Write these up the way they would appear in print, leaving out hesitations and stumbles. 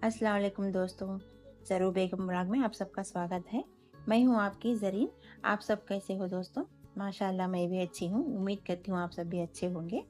अस्सलाम वालेकुम दोस्तों। ज़रूर बेगम ब्लॉग में आप सबका स्वागत है। मैं हूँ आपकी ज़रीन। आप सब कैसे हो दोस्तों? माशाल्लाह मैं भी अच्छी हूँ। उम्मीद करती हूँ आप सब भी अच्छे होंगे।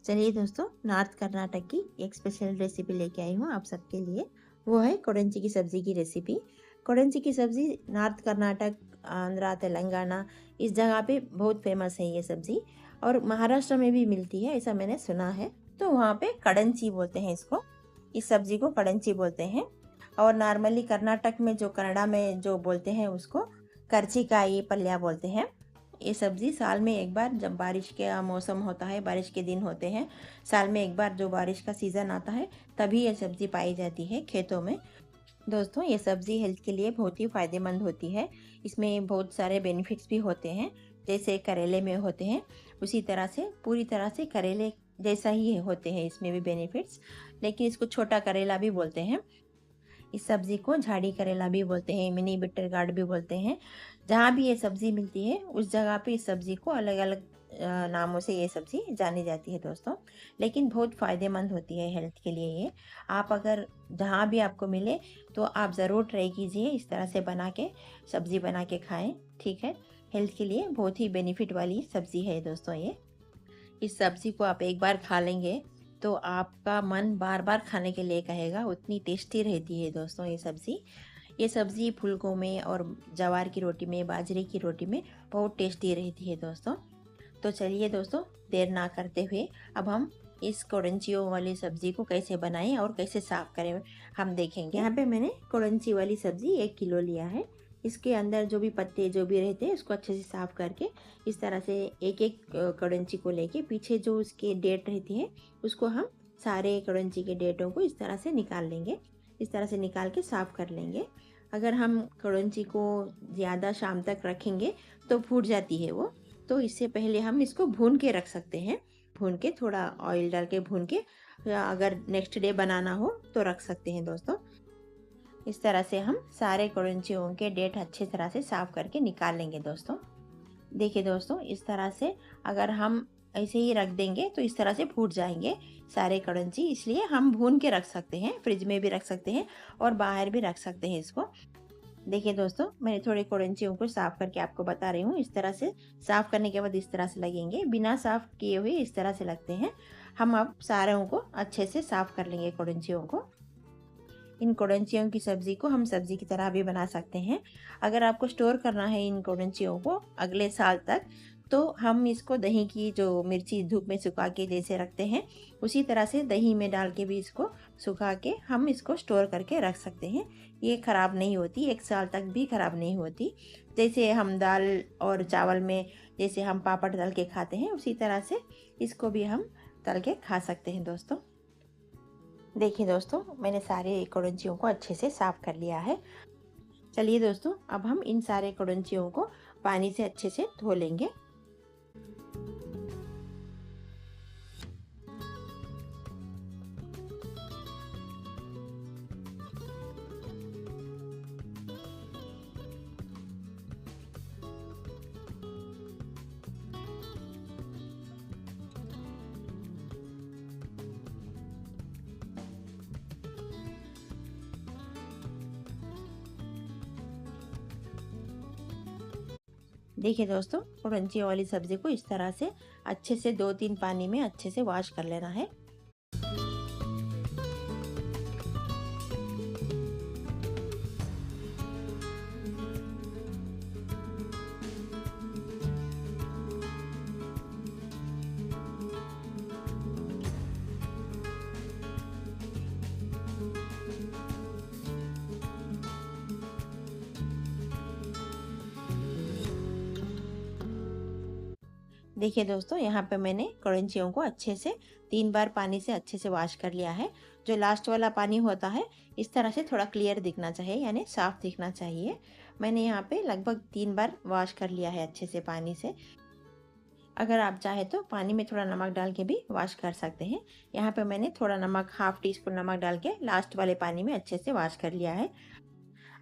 चलिए दोस्तों, नॉर्थ कर्नाटक की एक स्पेशल रेसिपी लेके आई हूँ आप सबके लिए। वो है कोडंची की सब्ज़ी की रेसिपी। कोडंची की सब्ज़ी नॉर्थ कर्नाटक, आंध्रा, तेलंगाना इस जगह पे बहुत फेमस है ये सब्ज़ी, और महाराष्ट्र में भी मिलती है ऐसा मैंने सुना है। तो वहाँ पे कड़ंची बोलते हैं इसको। इस सब्ज़ी को कड़ंची बोलते हैं। और नॉर्मली कर्नाटक में जो कन्नड़ा में जो बोलते हैं उसको कर्चिकाई पल्या बोलते हैं। ये सब्ज़ी साल में एक बार, जब बारिश का मौसम होता है, बारिश के दिन होते हैं, साल में एक बार जो बारिश का सीज़न आता है तभी ये सब्ज़ी पाई जाती है खेतों में। दोस्तों, ये सब्ज़ी हेल्थ के लिए बहुत ही फ़ायदेमंद होती है। इसमें बहुत सारे बेनिफिट्स भी होते हैं, जैसे करेले में होते हैं उसी तरह से, पूरी तरह से करेले जैसा ही होते हैं इसमें भी बेनिफिट्स। लेकिन इसको छोटा करेला भी बोलते हैं। इस सब्ज़ी को झाड़ी करेला भी बोलते हैं, मिनी बिटर गार्ड भी बोलते हैं। जहाँ भी ये सब्ज़ी मिलती है उस जगह पे इस सब्ज़ी को अलग अलग नामों से ये सब्ज़ी जानी जाती है दोस्तों। लेकिन बहुत फ़ायदेमंद होती है हेल्थ के लिए ये। आप अगर जहाँ भी आपको मिले तो आप ज़रूर ट्राई कीजिए, इस तरह से बना के सब्ज़ी बना के खाएं। ठीक है, हेल्थ के लिए बहुत ही बेनिफिट वाली सब्ज़ी है दोस्तों ये। इस सब्ज़ी को आप एक बार खा लेंगे तो आपका मन बार बार खाने के लिए कहेगा, उतनी टेस्टी रहती है दोस्तों ये सब्ज़ी। ये सब्ज़ी फुल्कों में और ज्वार की रोटी में, बाजरे की रोटी में बहुत टेस्टी रहती है दोस्तों। तो चलिए दोस्तों, देर ना करते हुए अब हम इस कोड़ंचियों वाली सब्ज़ी को कैसे बनाएं और कैसे साफ़ करें हम देखेंगे। यहाँ पे मैंने कोड़ंची वाली सब्ज़ी 1 किलो लिया है। इसके अंदर जो भी पत्ते जो भी रहते हैं उसको अच्छे से साफ़ करके इस तरह से एक एक कड़ंची को लेके पीछे जो उसके डेट रहती है उसको हम सारे कड़ंची के डेटों को इस तरह से निकाल लेंगे। इस तरह से निकाल के साफ़ कर लेंगे। अगर हम कड़ंची को ज़्यादा शाम तक रखेंगे तो फूट जाती है वो। तो इससे पहले हम इसको भून के रख सकते हैं। भून के, थोड़ा ऑयल डाल के भून के, अगर नेक्स्ट डे बनाना हो तो रख सकते हैं दोस्तों। इस तरह से हम सारे कड़ंचियों के डेट अच्छी तरह से साफ़ करके निकाल लेंगे दोस्तों। देखिए दोस्तों, इस तरह से अगर हम ऐसे ही रख देंगे तो इस तरह से फूट जाएंगे सारे कड़ंची। इसलिए हम भून के रख सकते हैं, फ्रिज में भी रख सकते हैं और बाहर भी रख सकते हैं इसको। देखिए दोस्तों, मैंने थोड़े कड़ंचियों को साफ़ करके आपको बता रही हूँ। इस तरह से साफ़ करने के बाद इस तरह से लगेंगे, बिना साफ़ किए हुए इस तरह से लगते हैं। हम अब सारों को अच्छे से साफ़ कर लेंगे कड़ंचियों को। इन कड़ंचियों की सब्ज़ी को हम सब्ज़ी की तरह भी बना सकते हैं। अगर आपको स्टोर करना है इन कड़ंचियों को अगले साल तक, तो हम इसको दही की जो मिर्ची धूप में सुखा के जैसे रखते हैं उसी तरह से दही में डाल के भी इसको सुखा के हम इसको स्टोर करके रख सकते हैं। ये ख़राब नहीं होती, 1 साल तक भी ख़राब नहीं होती। जैसे हम दाल और चावल में जैसे हम पापड़ तल के खाते हैं उसी तरह से इसको भी हम तल के खा सकते हैं दोस्तों। देखिए दोस्तों, मैंने सारे कड़ंचियों को अच्छे से साफ़ कर लिया है। चलिए दोस्तों, अब हम इन सारे कड़ंचियों को पानी से अच्छे से धो लेंगे। देखिए दोस्तों, कड़ंची वाली सब्ज़ी को इस तरह से अच्छे से 2-3 पानी में अच्छे से वॉश कर लेना है। देखिए दोस्तों, यहाँ पे मैंने कड़ंचियों को अच्छे से 3 बार पानी से अच्छे से वॉश कर लिया है। जो लास्ट वाला पानी होता है इस तरह से थोड़ा क्लियर दिखना चाहिए, यानी साफ़ दिखना चाहिए। मैंने यहाँ पे लगभग 3 बार वॉश कर लिया है अच्छे से पानी से। अगर आप चाहे तो पानी में थोड़ा नमक डाल के भी वॉश कर सकते हैं। यहाँ पे मैंने थोड़ा नमक, हाफ़ टी स्पून नमक डाल के लास्ट वाले पानी में अच्छे से वॉश कर लिया है।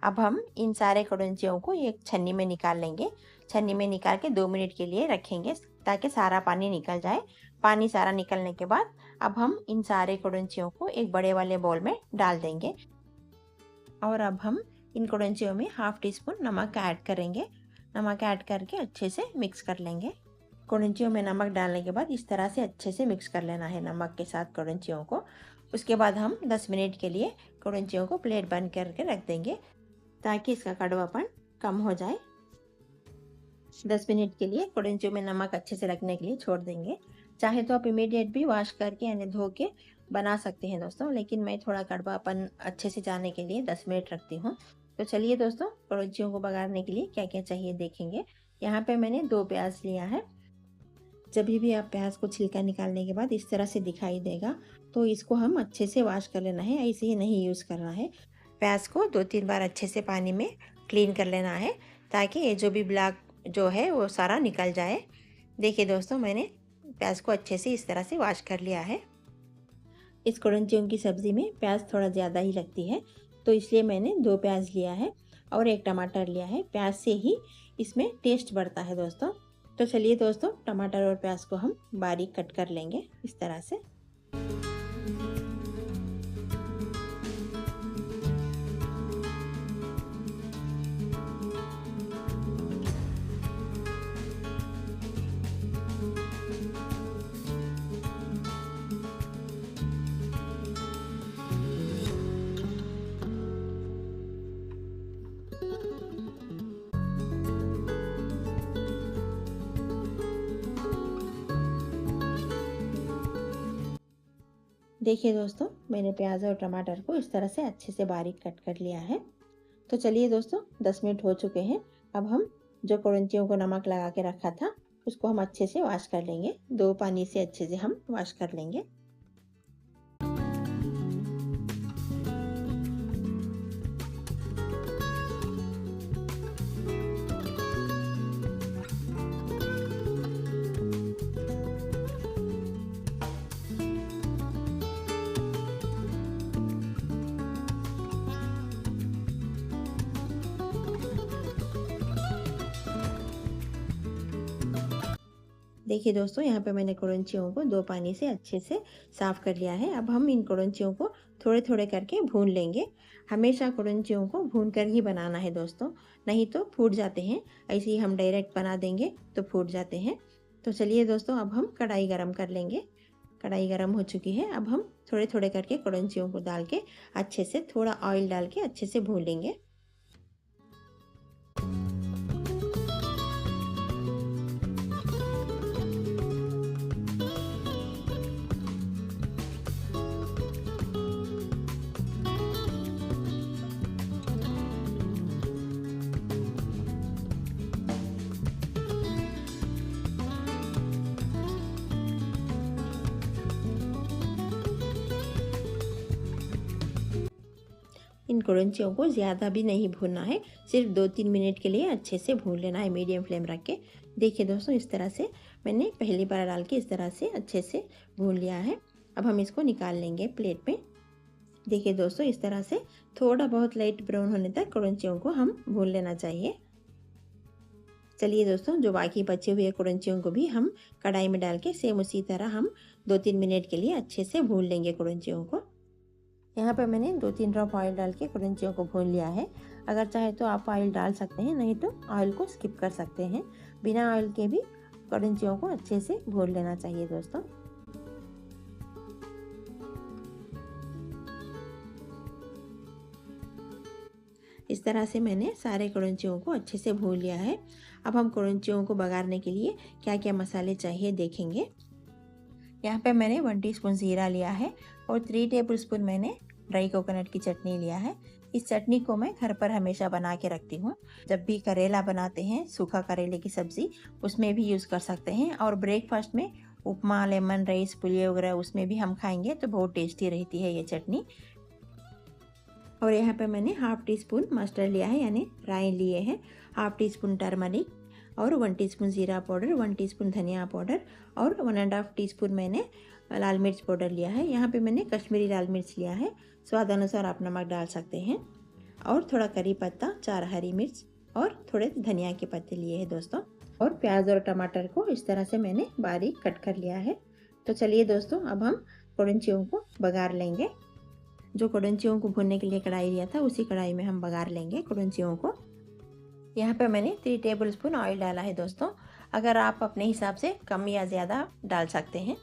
अब हम इन सारे कड़ंचियों को एक छन्नी में निकाल लेंगे। छन्नी में निकाल के 2 मिनट के लिए रखेंगे ताकि सारा पानी निकल जाए। पानी सारा निकलने के बाद अब हम इन सारे कड़ंचियों को एक बड़े वाले बाउल में डाल देंगे और अब हम इन कड़ंचियों में हाफ टी स्पून नमक ऐड करेंगे। नमक ऐड करके अच्छे से मिक्स कर लेंगे। कड़ंचियों में नमक डालने के बाद इस तरह से अच्छे से मिक्स कर लेना है नमक के साथ कड़ंचियों को। उसके बाद हम 10 मिनट के लिए कड़ंचियों को प्लेट बंद करके रख देंगे ताकि इसका कड़वापन कम हो जाए। 10 मिनट के लिए कड़ंचियों में नमक अच्छे से लगने के लिए छोड़ देंगे। चाहे तो आप इमीडिएट भी वॉश करके यानी धो के बना सकते हैं दोस्तों, लेकिन मैं थोड़ा कड़वापन अच्छे से जाने के लिए 10 मिनट रखती हूँ। तो चलिए दोस्तों, कड़ंचियों को बघारने के लिए क्या क्या चाहिए देखेंगे। यहाँ पे मैंने 2 प्याज लिया है। जब भी आप प्याज को छिलका निकालने के बाद इस तरह से दिखाई देगा तो इसको हम अच्छे से वॉश कर लेना है, ऐसे ही नहीं यूज़ करना है। प्याज को 2-3 बार अच्छे से पानी में क्लीन कर लेना है ताकि ये जो भी ब्लैक जो है वो सारा निकल जाए। देखिए दोस्तों, मैंने प्याज को अच्छे से इस तरह से वॉश कर लिया है। इस कड़ंचियों की सब्ज़ी में प्याज थोड़ा ज़्यादा ही लगती है, तो इसलिए मैंने 2 प्याज लिया है और 1 टमाटर लिया है। प्याज से ही इसमें टेस्ट बढ़ता है दोस्तों। तो चलिए दोस्तों, टमाटर और प्याज को हम बारीक कट कर लेंगे इस तरह से। देखिए दोस्तों, मैंने प्याज और टमाटर को इस तरह से अच्छे से बारीक कट कर लिया है। तो चलिए दोस्तों, 10 मिनट हो चुके हैं। अब हम जो कड़ंचियों को नमक लगा के रखा था उसको हम अच्छे से वॉश कर लेंगे। 2 पानी से अच्छे से हम वॉश कर लेंगे। देखिए दोस्तों, यहाँ पे मैंने कड़ंचियों को 2 पानी से अच्छे से साफ़ कर लिया है। अब हम इन कड़ंचियों को थोड़े थोड़े करके भून लेंगे। हमेशा कड़ंचियों को भून कर ही बनाना है दोस्तों, नहीं तो फूट जाते हैं। ऐसे ही हम डायरेक्ट बना देंगे तो फूट जाते हैं। तो चलिए दोस्तों, अब हम कढ़ाई गरम कर लेंगे। कढ़ाई गरम हो चुकी है। अब हम थोड़े थोड़े करके कड़ंचियों को डाल के अच्छे से थोड़ा ऑयल डाल के अच्छे से भून लेंगे। इन कड़ंचियों को ज़्यादा भी नहीं भूनना है, सिर्फ 2-3 मिनट के लिए अच्छे से भून लेना है मीडियम फ्लेम रख के। देखिए दोस्तों, इस तरह से मैंने पहली बार डाल के इस तरह से अच्छे से भून लिया है। अब हम इसको निकाल लेंगे प्लेट पे। देखिए दोस्तों, इस तरह से थोड़ा बहुत लाइट ब्राउन होने तक कड़ंचियों को हम भून लेना चाहिए। चलिए दोस्तों, जो बाकी बचे हुए कड़ंचियों को भी हम कढ़ाई में डाल के सेम उसी तरह हम 2-3 मिनट के लिए अच्छे से भून लेंगे कड़ंचियों को। यहाँ पर मैंने 2-3 ड्रॉप ऑयल डाल के कड़ंचियों को भून लिया है। अगर चाहे तो आप ऑयल डाल सकते हैं, नहीं तो ऑयल को स्किप कर सकते हैं। बिना ऑयल के भी कड़ंचियों को अच्छे से भून लेना चाहिए दोस्तों। इस तरह से मैंने सारे कड़ंचियों को अच्छे से भून लिया है। अब हम कड़ंचियों को बघारने के लिए क्या क्या मसाले चाहिए देखेंगे। यहाँ पे मैंने 1 टीस्पून जीरा लिया है और 3 टेबल स्पून मैंने ड्राई कोकोनट की चटनी लिया है। इस चटनी को मैं घर पर हमेशा बना के रखती हूँ। जब भी करेला बनाते हैं, सूखा करेले की सब्ज़ी, उसमें भी यूज़ कर सकते हैं। और ब्रेकफास्ट में उपमा, लेमन राइस, पुलिया वगैरह उसमें भी हम खाएंगे तो बहुत टेस्टी रहती है ये चटनी। और यहाँ पे मैंने हाफ टी स्पून मस्टर्ड लिया है, यानी राई लिए हैं। हाफ टी स्पून टर्मरिक और 1 टीस्पून ज़ीरा पाउडर, 1 टीस्पून धनिया पाउडर और 1.5 टीस्पून मैंने लाल मिर्च पाउडर लिया है। यहाँ पे मैंने कश्मीरी लाल मिर्च लिया है। स्वाद अनुसार आप नमक डाल सकते हैं। और थोड़ा करी पत्ता, 4 हरी मिर्च और थोड़े धनिया के पत्ते लिए हैं दोस्तों। और प्याज और टमाटर को इस तरह से मैंने बारीक कट कर लिया है। तो चलिए दोस्तों, अब हम कड़ंचियों को बघार लेंगे। जो कड़ंचियों को भूनने के लिए कढ़ाई लिया था उसी कढ़ाई में हम बघार लेंगे कड़ंचियों को। यहाँ पे मैंने 3 टेबलस्पून ऑयल डाला है दोस्तों। अगर आप अपने हिसाब से कम या ज़्यादा डाल सकते हैं।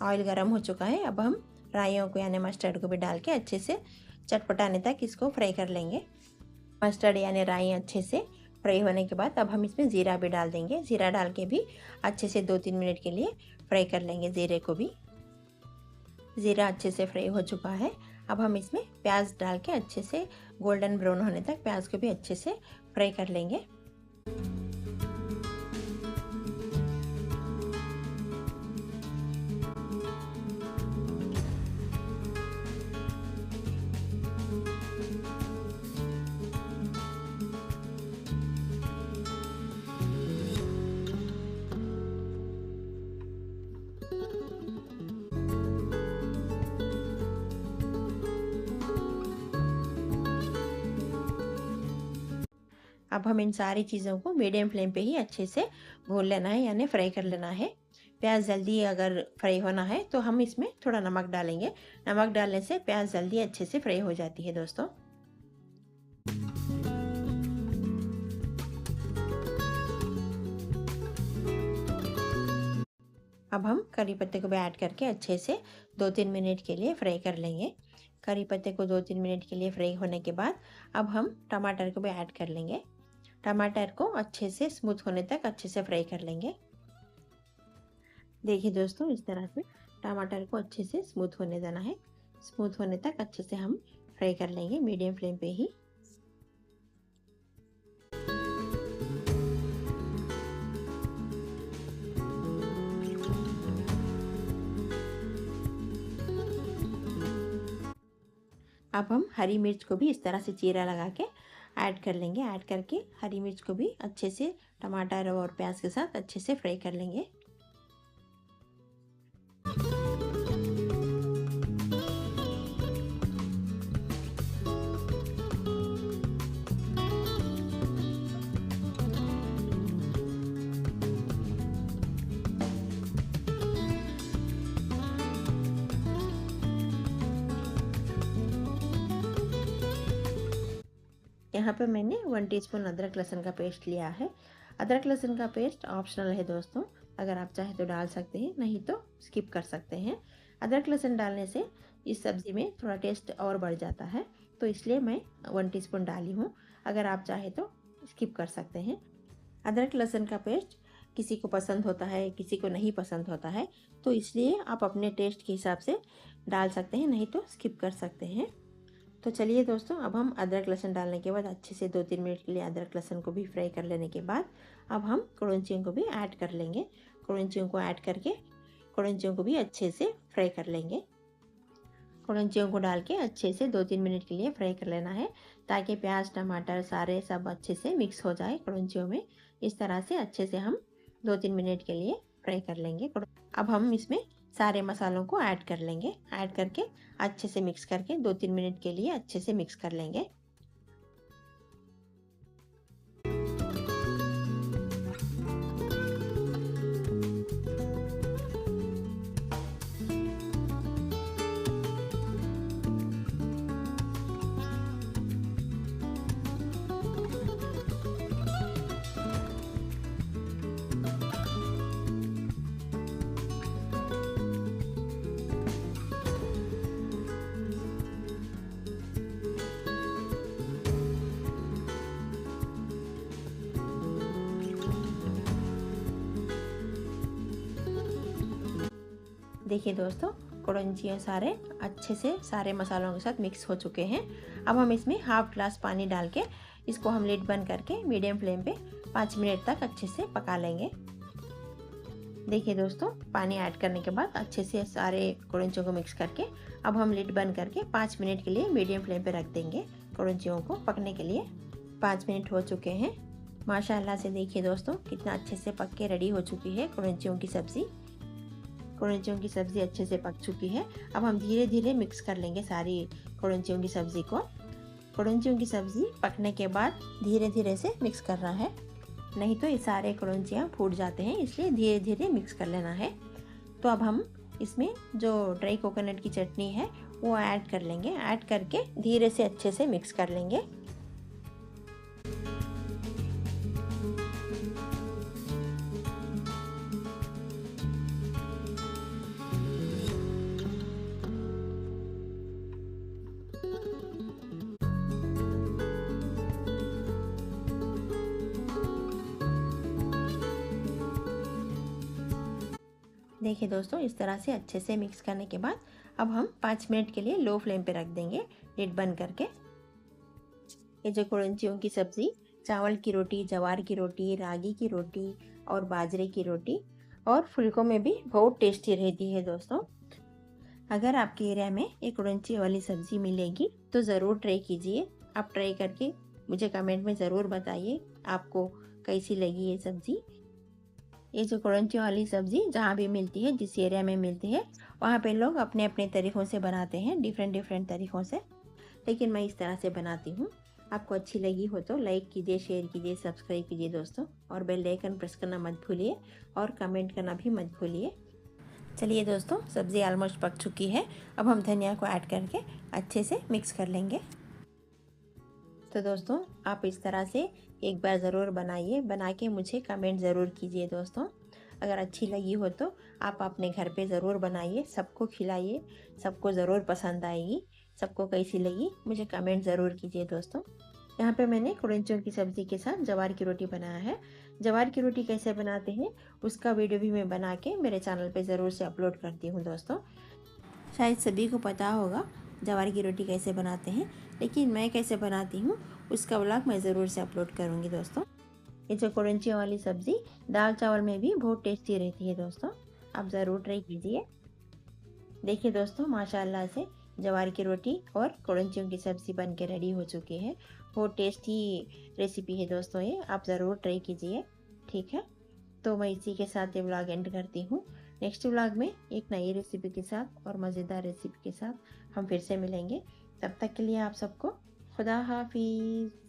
ऑयल गर्म हो चुका है। अब हम राइयों को यानी मस्टर्ड को भी डाल के अच्छे से चटपटाने तक इसको फ्राई कर लेंगे। मस्टर्ड यानी राई अच्छे से फ्राई होने के बाद अब हम इसमें ज़ीरा भी डाल देंगे। ज़ीरा डाल के भी अच्छे से 2-3 मिनट के लिए फ्राई कर लेंगे ज़ीरे को भी। ज़ीरा अच्छे से फ्राई हो चुका है। अब हम इसमें प्याज डाल के अच्छे से गोल्डन ब्राउन होने तक प्याज को भी अच्छे से फ्राई कर लेंगे। अब हम इन सारी चीज़ों को मीडियम फ्लेम पे ही अच्छे से भून लेना है यानी फ्राई कर लेना है। प्याज जल्दी अगर फ्राई होना है तो हम इसमें थोड़ा नमक डालेंगे। नमक डालने से प्याज जल्दी अच्छे से फ्राई हो जाती है दोस्तों। अब हम करी पत्ते को भी ऐड करके अच्छे से 2-3 मिनट के लिए फ्राई कर लेंगे। करी पत्ते को 2-3 मिनट के लिए फ्राई होने के बाद अब हम टमाटर को भी ऐड कर लेंगे। टमाटर को अच्छे से स्मूथ होने तक अच्छे से फ्राई कर लेंगे। देखिए दोस्तों, इस तरह से टमाटर को अच्छे से स्मूथ होने देना है। स्मूथ होने तक अच्छे से हम फ्राई कर लेंगे मीडियम फ्लेम पे ही। अब हम हरी मिर्च को भी इस तरह से चीरा लगा के ऐड कर लेंगे। ऐड करके हरी मिर्च को भी अच्छे से टमाटर और प्याज के साथ अच्छे से फ्राई कर लेंगे। यहाँ पे मैंने 1 टीस्पून अदरक लहसुन का पेस्ट लिया है। अदरक लहसुन का पेस्ट ऑप्शनल है दोस्तों, अगर आप चाहें तो डाल सकते हैं, नहीं तो स्किप कर सकते हैं। अदरक लहसुन डालने से इस सब्ज़ी में थोड़ा टेस्ट और बढ़ जाता है, तो इसलिए मैं 1 टीस्पून डाली हूँ। अगर आप चाहें तो स्किप कर सकते हैं। अदरक लहसुन का पेस्ट किसी को पसंद होता है, किसी को नहीं पसंद होता है, तो इसलिए आप अपने टेस्ट के हिसाब से डाल सकते हैं, नहीं तो स्किप कर सकते हैं। तो चलिए दोस्तों, अब हम अदरक लहसुन डालने के बाद अच्छे से 2-3 मिनट के लिए अदरक लहसुन को भी फ्राई कर लेने के बाद अब हम कड़ंचियों को भी ऐड कर लेंगे। कड़ंचियों को ऐड करके कड़ंचियों को भी अच्छे से फ्राई कर लेंगे। कड़ंचियों को डाल के अच्छे से 2-3 मिनट के लिए फ्राई कर लेना है, ताकि प्याज टमाटर सारे सब अच्छे से मिक्स हो जाए कड़ंचियों में। इस तरह से अच्छे से हम 2-3 मिनट के लिए फ्राई कर लेंगे। अब हम इसमें सारे मसालों को ऐड कर लेंगे। ऐड करके अच्छे से मिक्स करके 2-3 मिनट के लिए अच्छे से मिक्स कर लेंगे। देखिए दोस्तों, कड़ंचियाँ सारे अच्छे से सारे मसालों के साथ मिक्स हो चुके हैं। अब हम इसमें हाफ ग्लास पानी डाल के इसको हम लिड बंद करके मीडियम फ्लेम पे 5 मिनट तक अच्छे से पका लेंगे। देखिए दोस्तों, पानी ऐड करने के बाद अच्छे से सारे कड़ंचियों को मिक्स करके अब हम लिड बंद करके 5 मिनट के लिए मीडियम फ्लेम पे रख देंगे कड़ंचियों को पकने के लिए। 5 मिनट हो चुके हैं माशाल्लाह से। देखिए दोस्तों, कितना अच्छे से पक के रेडी हो चुकी है कड़ंचियों की सब्ज़ी। कड़ंचियों की सब्ज़ी अच्छे से पक चुकी है। अब हम धीरे धीरे मिक्स कर लेंगे सारी कड़ंचियों की सब्ज़ी को। कड़ंचियों की सब्ज़ी पकने के बाद धीरे धीरे से मिक्स करना है, नहीं तो ये सारे कड़ंचियाँ फूट जाते हैं, इसलिए धीरे धीरे मिक्स कर लेना है। तो अब हम इसमें जो ड्राई कोकोनट की चटनी है वो ऐड कर लेंगे। ऐड करके धीरे से अच्छे से मिक्स कर लेंगे। देखिए दोस्तों, इस तरह से अच्छे से मिक्स करने के बाद अब हम 5 मिनट के लिए लो फ्लेम पे रख देंगे, लिड बंद करके। ये जो कुड़ंचियों की सब्ज़ी चावल की रोटी, जवार की रोटी, रागी की रोटी और बाजरे की रोटी और फुल्कों में भी बहुत टेस्टी रहती है दोस्तों। अगर आपके एरिया में ये कुड़ंची वाली सब्ज़ी मिलेगी तो ज़रूर ट्राई कीजिए। आप ट्राई करके मुझे कमेंट में ज़रूर बताइए आपको कैसी लगी ये सब्ज़ी। ये जो कुड़ंची वाली सब्ज़ी जहाँ भी मिलती है, जिस एरिया में मिलती है, वहाँ पे लोग अपने अपने तरीक़ों से बनाते हैं, डिफरेंट तरीक़ों से। लेकिन मैं इस तरह से बनाती हूँ। आपको अच्छी लगी हो तो लाइक कीजिए, शेयर कीजिए, सब्सक्राइब कीजिए दोस्तों, और बेल आइकन प्रेस करना मत भूलिए और कमेंट करना भी मत भूलिए। चलिए दोस्तों, सब्ज़ी ऑलमोस्ट पक चुकी है। अब हम धनिया को ऐड करके अच्छे से मिक्स कर लेंगे। तो दोस्तों, आप इस तरह से एक बार ज़रूर बनाइए, बना के मुझे कमेंट ज़रूर कीजिए दोस्तों। अगर अच्छी लगी हो तो आप अपने घर पे ज़रूर बनाइए, सबको खिलाइए, सबको ज़रूर पसंद आएगी। सबको कैसी लगी मुझे कमेंट ज़रूर कीजिए दोस्तों। यहाँ पे मैंने कुड़ंचियों की सब्ज़ी के साथ जवार की रोटी बनाया है। जवार की रोटी कैसे बनाते हैं उसका वीडियो भी मैं बना के मेरे चैनल पे ज़रूर से अपलोड करती हूँ दोस्तों। शायद सभी को पता होगा जवार की रोटी कैसे बनाते हैं, लेकिन मैं कैसे बनाती हूँ उसका व्लॉग मैं ज़रूर से अपलोड करूँगी दोस्तों। ये जो कुड़ंचियों वाली सब्ज़ी दाल चावल में भी बहुत टेस्टी रहती है दोस्तों, आप ज़रूर ट्राई कीजिए। देखिए दोस्तों, माशाल्लाह से जवार की रोटी और कुड़ंचियों की सब्ज़ी बन के रेडी हो चुकी है। बहुत टेस्टी रेसिपी है दोस्तों, ये आप ज़रूर ट्राई कीजिए। ठीक है, तो मैं इसी के साथ ये व्लॉग एंड करती हूँ। नेक्स्ट व्लॉग में एक नई रेसिपी के साथ और मज़ेदार रेसिपी के साथ हम फिर से मिलेंगे। तब तक के लिए आप सबको खुदा हाफिज़।